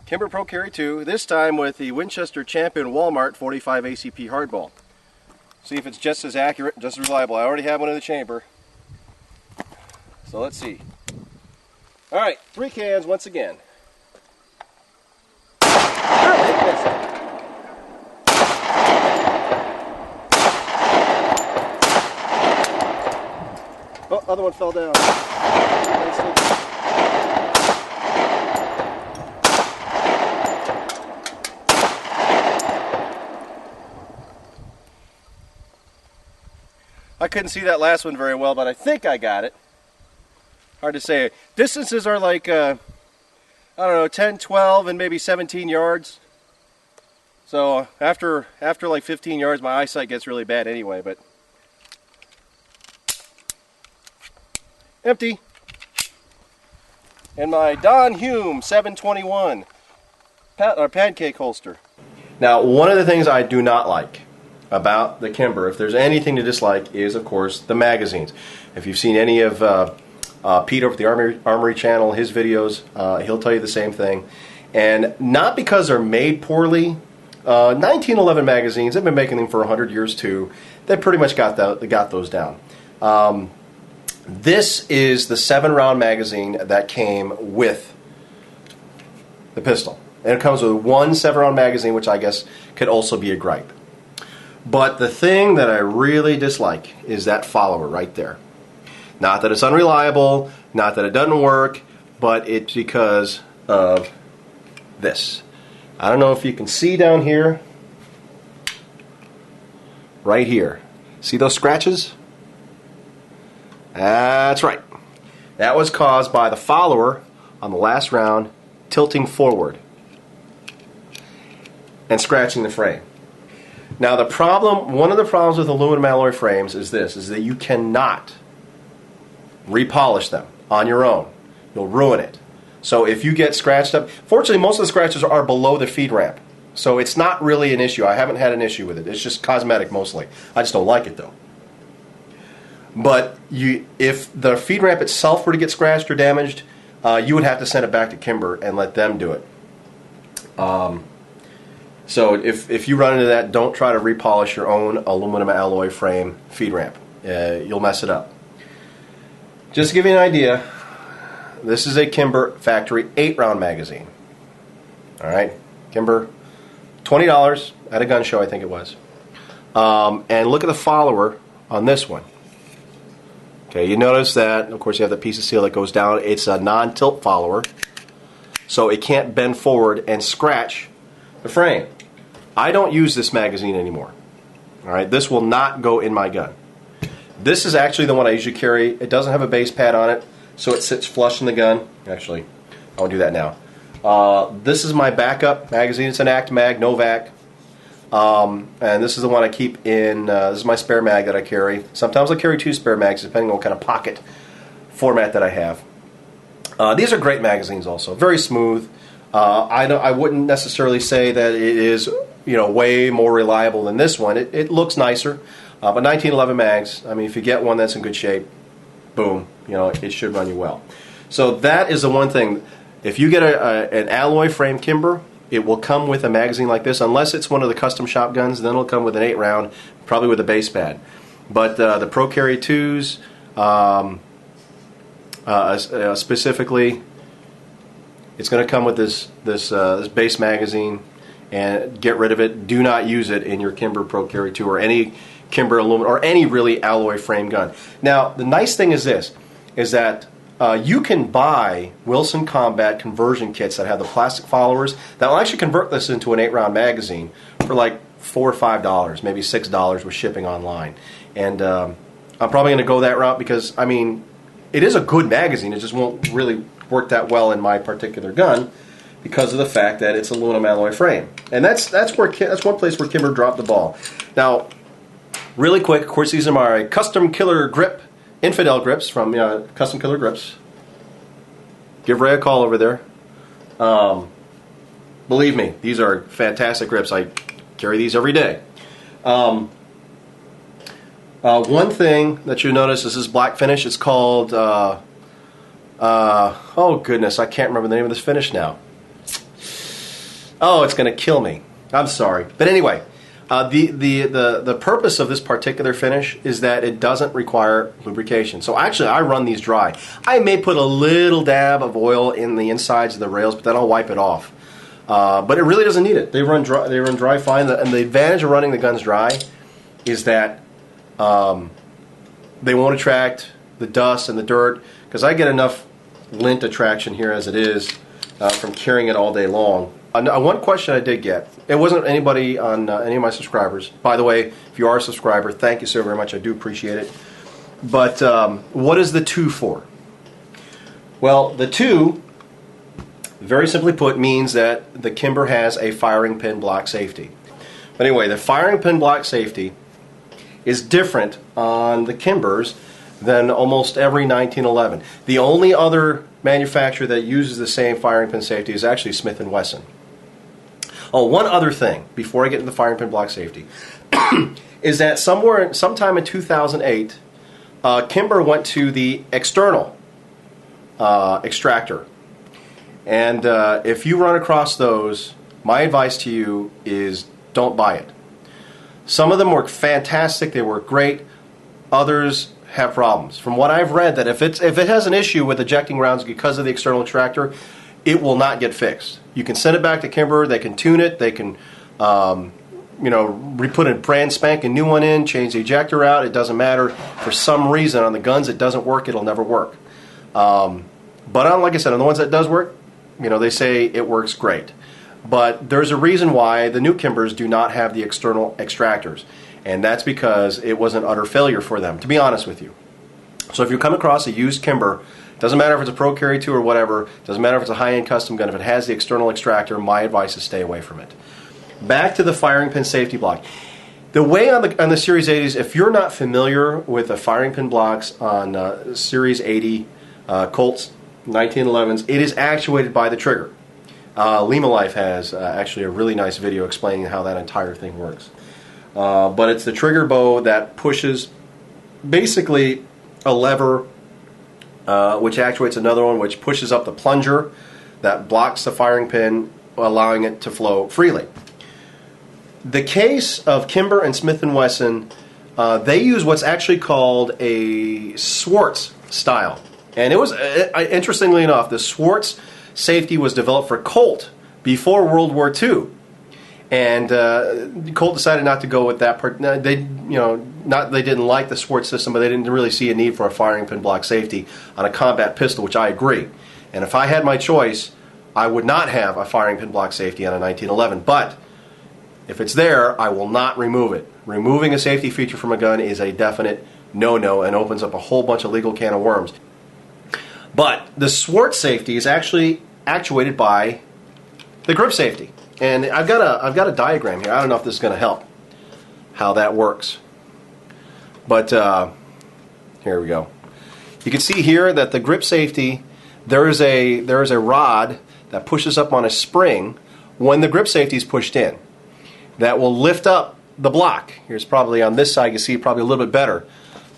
Kimber Pro Carry II, this time with the Winchester Champion Walmart 45 ACP hardball. See if it's just as accurate, just as reliable. I already have one in the chamber. So let's see. Alright, 3 cans once again. Oh, other one fell down. I couldn't see that last one very well, but I think I got it. Hard to say. Distances are like, I don't know, 10, 12, and maybe 17 yards. So after like 15 yards, my eyesight gets really bad anyway, but empty. And my Don Hume 721 pancake holster. Now, one of the things I do not like about the Kimber, if there's anything to dislike, is of course the magazines. If you've seen any of Pete over at the Armory channel, his videos, he'll tell you the same thing. And not because they're made poorly. 1911 magazines, they've been making them for 100 years too. They pretty much got those down. This is the 7-round magazine that came with the pistol. And it comes with one 7-round magazine, which I guess could also be a gripe. But the thing that I really dislike is that follower right there. Not that it's unreliable, not that it doesn't work, but it's because of this. I don't know if you can see down here, right here. See those scratches? That's right. That was caused by the follower on the last round tilting forward and scratching the frame. Now the problem, one of the problems with aluminum alloy frames is this, is that you cannot repolish them on your own. You'll ruin it. So if you get scratched up, fortunately most of the scratches are below the feed ramp. So it's not really an issue. I haven't had an issue with it. It's just cosmetic mostly. I just don't like it though. But if the feed ramp itself were to get scratched or damaged, you would have to send it back to Kimber and let them do it. So if you run into that, don't try to repolish your own aluminum alloy frame feed ramp. You'll mess it up. Just to give you an idea, this is a Kimber factory 8-round magazine. Alright, Kimber, $20 at a gun show, I think it was. And look at the follower on this one. Okay, you notice that, of course, you have the piece of steel that goes down. It's a non-tilt follower, so it can't bend forward and scratch the frame. I don't use this magazine anymore. Alright, this will not go in my gun. This is actually the one I usually carry. It doesn't have a base pad on it, so it sits flush in the gun. Actually, I won't do that now. This is my backup magazine. It's an Act Mag, no vac. And this is the one I keep in, this is my spare mag that I carry. Sometimes I carry 2 spare mags depending on what kind of pocket format that I have. These are great magazines also, very smooth. I wouldn't necessarily say that it is, way more reliable than this one. It looks nicer, but 1911 mags, I mean, if you get one that's in good shape, boom, it should run you well. So that is the one thing. If you get an alloy frame Kimber, it will come with a magazine like this, unless it's one of the custom shop guns. Then it'll come with an 8-round, probably with a base pad. But the Pro Carry IIs, specifically, it's going to come with this base magazine, and get rid of it. Do not use it in your Kimber Pro Carry II or any Kimber aluminum or any really alloy frame gun. Now, the nice thing is this, is that you can buy Wilson Combat conversion kits that have the plastic followers that will actually convert this into an 8-round magazine for like $4 or $5, maybe $6 with shipping online. And I'm probably going to go that route because, I mean, it is a good magazine. It just won't really work that well in my particular gun because of the fact that it's aluminum alloy frame. And that's one place where Kimber dropped the ball. Now, really quick, of course, these are my custom killer grip. Infidel grips from Custom Killer Grips. Give Ray a call over there. Believe me, these are fantastic grips. I carry these every day. One thing that you notice is this black finish. It's called, oh goodness, I can't remember the name of this finish now. Oh, it's going to kill me. I'm sorry. But anyway, the purpose of this particular finish is that it doesn't require lubrication. So actually, I run these dry. I may put a little dab of oil in the insides of the rails, but then I'll wipe it off. But it really doesn't need it. They run dry. They run dry fine. And the advantage of running the guns dry is that they won't attract the dust and the dirt, because I get enough lint attraction here as it is from carrying it all day long. One question I did get, it wasn't anybody on any of my subscribers. By the way, if you are a subscriber, thank you so very much. I do appreciate it. But what is the 2 for? Well, the 2, very simply put, means that the Kimber has a firing pin block safety. But anyway, the firing pin block safety is different on the Kimbers than almost every 1911. The only other manufacturer that uses the same firing pin safety is actually Smith & Wesson. Oh, one other thing before I get into the firing pin block safety is that sometime in 2008, Kimber went to the external extractor. And if you run across those, my advice to you is don't buy it. Some of them work fantastic, they work great. Others have problems. From what I've read, that if it has an issue with ejecting rounds because of the external extractor, it will not get fixed. You can send it back to Kimber, they can tune it, they can put a brand spanking new one in, change the ejector out, it doesn't matter. For some reason on the guns it doesn't work, it'll never work. But like I said, on the ones that does work, they say it works great. But there's a reason why the new Kimbers do not have the external extractors, and that's because it was an utter failure for them, to be honest with you. So if you come across a used Kimber, doesn't matter if it's a Pro Carry II or whatever, doesn't matter if it's a high-end custom gun, if it has the external extractor, my advice is stay away from it. Back to the firing pin safety block. The way on the Series 80s, if you're not familiar with the firing pin blocks on Series 80 Colts 1911s, it is actuated by the trigger. Lima Life has actually a really nice video explaining how that entire thing works. But it's the trigger bow that pushes basically a lever which actuates another one, which pushes up the plunger that blocks the firing pin, allowing it to flow freely. The case of Kimber and Smith & Wesson, they use what's actually called a Swartz style. And it was, interestingly enough, the Swartz safety was developed for Colt before World War II. And Colt decided not to go with that part. They didn't like the Swartz system, but they didn't really see a need for a firing pin block safety on a combat pistol, which I agree. And if I had my choice, I would not have a firing pin block safety on a 1911. But if it's there, I will not remove it. Removing a safety feature from a gun is a definite no-no and opens up a whole bunch of legal can of worms. But the Swartz safety is actually actuated by the grip safety. And I've got a diagram here. I don't know if this is going to help how that works. But here we go. You can see here that the grip safety, there is a rod that pushes up on a spring when the grip safety is pushed in. That will lift up the block. Here's probably on this side, you can see probably a little bit better.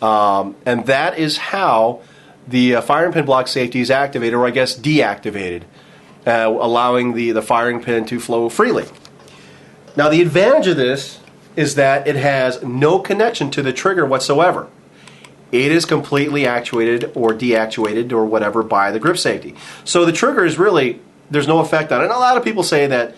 And that is how the firing pin block safety is activated, or I guess deactivated, allowing the firing pin to flow freely. Now the advantage of this is that it has no connection to the trigger whatsoever. It is completely actuated or deactivated or whatever by the grip safety. So the trigger is really, there's no effect on it. And a lot of people say that,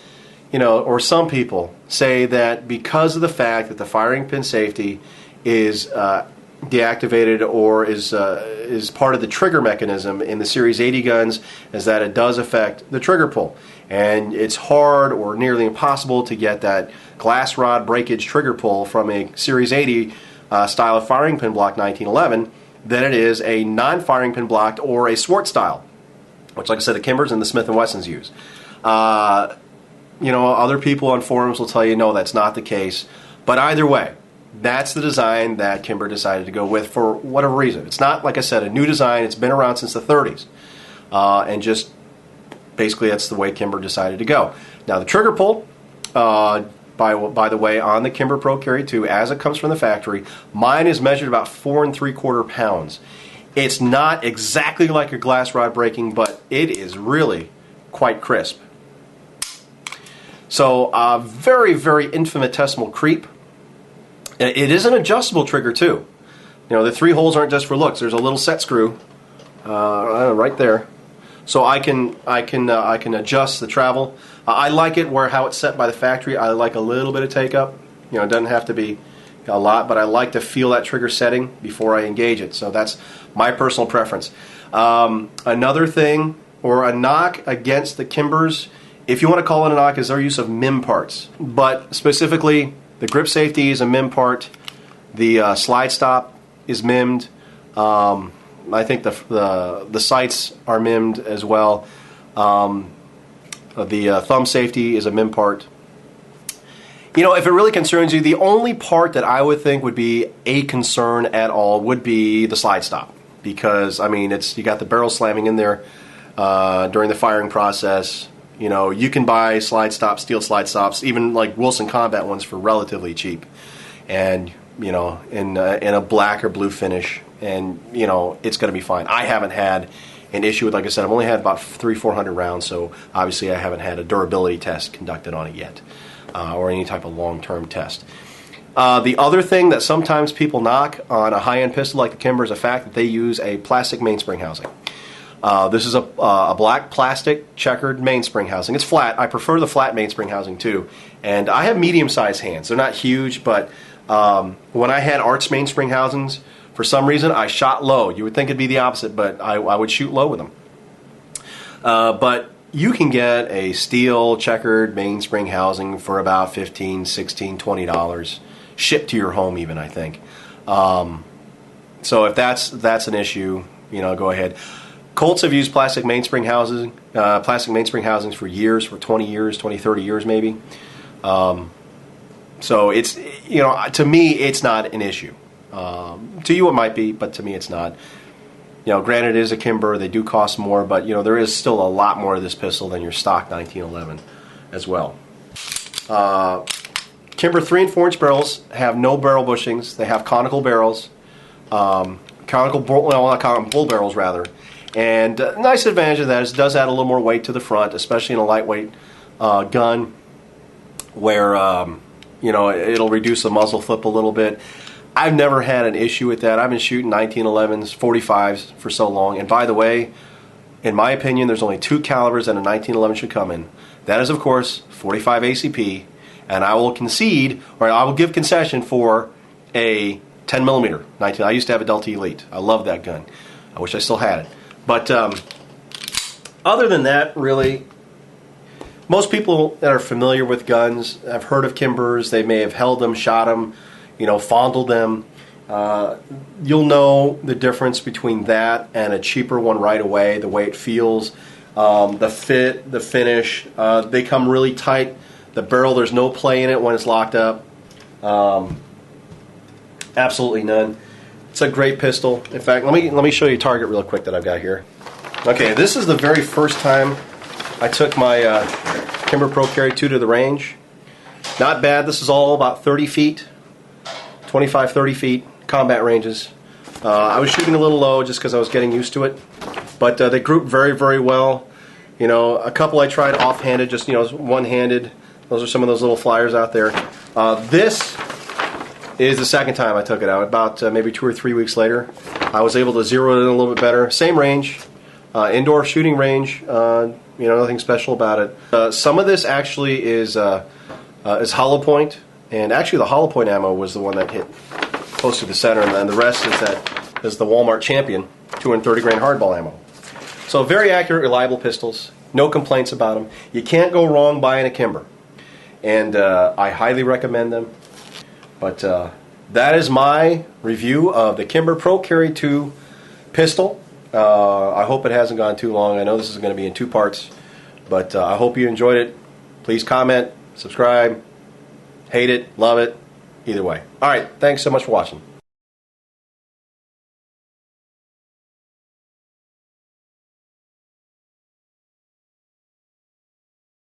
or some people say that because of the fact that the firing pin safety is deactivated or is part of the trigger mechanism in the Series 80 guns, is that it does affect the trigger pull. And it's hard or nearly impossible to get that glass rod breakage trigger pull from a Series 80 style of firing pin block 1911 than it is a non-firing pin blocked or a Swartz style, which, like I said, the Kimbers and the Smith & Wessons use. Other people on forums will tell you no, that's not the case. But either way, that's the design that Kimber decided to go with for whatever reason. It's not, like I said, a new design. It's been around since the 30s. And just basically that's the way Kimber decided to go. Now the trigger pull, by the way, on the Kimber Pro Carry II, as it comes from the factory, mine is measured about 4 3/4 pounds. It's not exactly like a glass rod breaking, but it is really quite crisp. So very, very infinitesimal creep. It is an adjustable trigger too. You know, the 3 holes aren't just for looks. There's a little set screw right there, so I can adjust the travel. I like it how it's set by the factory. I like a little bit of take up. You know, it doesn't have to be a lot, but I like to feel that trigger setting before I engage it. So that's my personal preference. Another thing, or a knock against the Kimbers, if you want to call it a knock, is their use of MIM parts. But specifically, the grip safety is a MIM part. The slide stop is MIM'd. I think the sights are MIM'd as well. The thumb safety is a MIM part. You know, if it really concerns you, the only part that I would think would be a concern at all would be the slide stop, because I mean, you got the barrel slamming in there during the firing process. You know, you can buy slide stops, steel slide stops, even like Wilson Combat ones for relatively cheap, and you know, in a black or blue finish, and you know, it's going to be fine. I haven't had an issue with, like I said, I've only had about 300-400 rounds, so obviously I haven't had a durability test conducted on it yet, or any type of long-term test. The other thing that sometimes people knock on a high-end pistol like the Kimber is the fact that they use a plastic mainspring housing. This is a black plastic checkered mainspring housing. It's flat. I prefer the flat mainspring housing too. And I have medium-sized hands. They're not huge, but when I had arch mainspring housings, for some reason I shot low. You would think it'd be the opposite, but I would shoot low with them. But you can get a steel checkered mainspring housing for about $15, $16, $20, shipped to your home even, I think. So if that's an issue, you know, go ahead. Colts have used plastic mainspring housings for years, for 20 years, 20, 30 years maybe. So it's, you know, to me it's not an issue. To you it might be, but to me it's not. You know, granted it is a Kimber, they do cost more, but you know, there is still a lot more to this pistol than your stock 1911 as well. Kimber 3 and 4 inch barrels have no barrel bushings. They have conical barrels, bull barrels rather. And a nice advantage of that is it does add a little more weight to the front, especially in a lightweight gun, where you know, it'll reduce the muzzle flip a little bit. I've never had an issue with that. I've been shooting 1911s, 45s for so long. And by the way, in my opinion, there's only 2 calibers that a 1911 should come in. That is, of course, 45 ACP, and I will concede, or I will give concession for a 10 millimeter 19. I used to have a Delta Elite. I love that gun. I wish I still had it. But other than that, really, most people that are familiar with guns have heard of Kimbers. They may have held them, shot them, you know, fondled them. You'll know the difference between that and a cheaper one right away, the way it feels, the fit, the finish. They come really tight. The barrel, there's no play in it when it's locked up. Absolutely none. It's a great pistol. In fact, let me show you a target real quick that I've got here. Okay, this is the very first time I took my Kimber Pro Carry II to the range. Not bad. This is all about 30 feet, 25, 30 feet, combat ranges. I was shooting a little low just because I was getting used to it, but they grouped very, very well. You know, a couple I tried offhanded, just, you know, one-handed. Those are some of those little flyers out there. This is the second time I took it out. About maybe 2 or 3 weeks later, I was able to zero it in a little bit better. Same range, indoor shooting range. You know, nothing special about it. Some of this actually is hollow point, and actually the hollow point ammo was the one that hit close to the center, and then the rest is the Walmart Champion 230 grain hardball ammo. So very accurate, reliable pistols. No complaints about them. You can't go wrong buying a Kimber, and I highly recommend them. But that is my review of the Kimber Pro Carry II pistol. I hope it hasn't gone too long. I know this is going to be in 2 parts, but I hope you enjoyed it. Please comment, subscribe, hate it, love it, either way. All right, thanks so much for watching.